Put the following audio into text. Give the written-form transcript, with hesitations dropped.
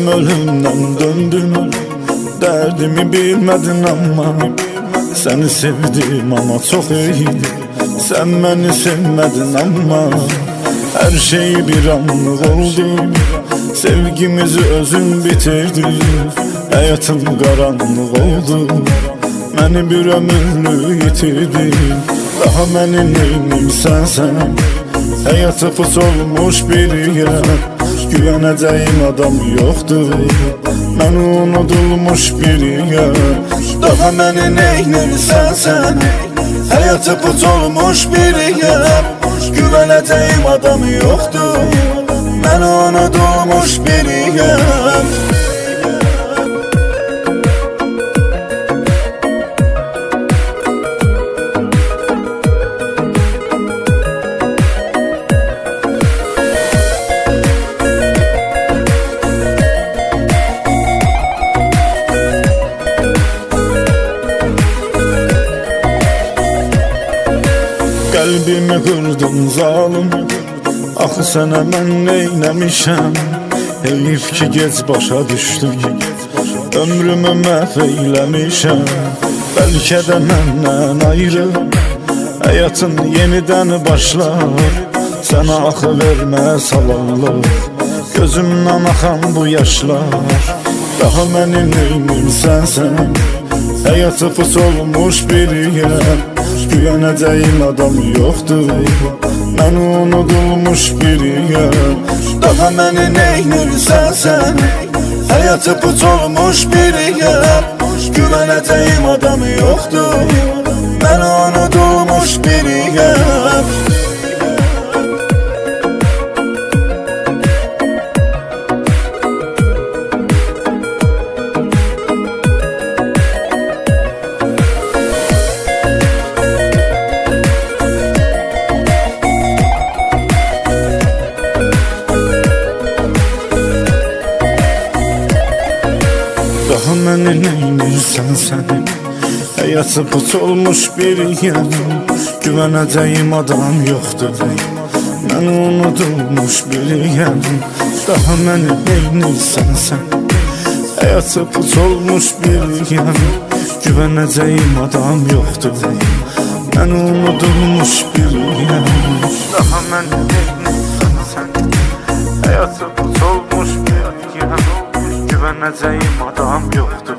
Ömrüm ölümden döndüm, derdimi bilmedin ama seni sevdim ama çok iyiydi. Sen beni sevmedin ama her şey bir anlık oldu. Sevgimizi özün bitirdi, hayatım karanlık oldu. Beni bir ömürlü yitirdi, daha benim neyim sen. Hayatı pus olmuş bir yer, güveneceğim adam yoktu. Ben unutulmuş bir yer, daha beni neyim sen. Hayatı pus olmuş bir yer, güveneceğim adam yoktu. Ben unutulmuş bir yer. Kalbimi kırdın zalim, axı sənə mən neyləmişəm? Heyif ki gec başa düşdüm, ömrümü məhv eyləmişəm. Bəlkə də məndən ayrı həyatın yenidən başlar. Sənə axı verməz halallıq, gözümdən axan bu yaşlar. Daha mənim neyim sən, həyatı pus olmuş bir yer, güveneceğim adam yoktu. Ben unutulmuş bir yer, daha beni neyim sen. Hayatı pus olmuş bir yer, güveneceğim adam yoktu. Ben unutulmuş bir yer. Daha məni neynirsən sən? Hayatı pus olmuş bir yer, güveneceğim adam yoktur. Ben unutulmuş bir yer, daha məni neynirsən sən? Hayatı pus olmuş bir yer, güveneceğim adam yoktur. Ben unutulmuş bir yer, daha məni neynirsən sən? Hayatı pus olmuş bir yer, güveneceğim adam yoktu.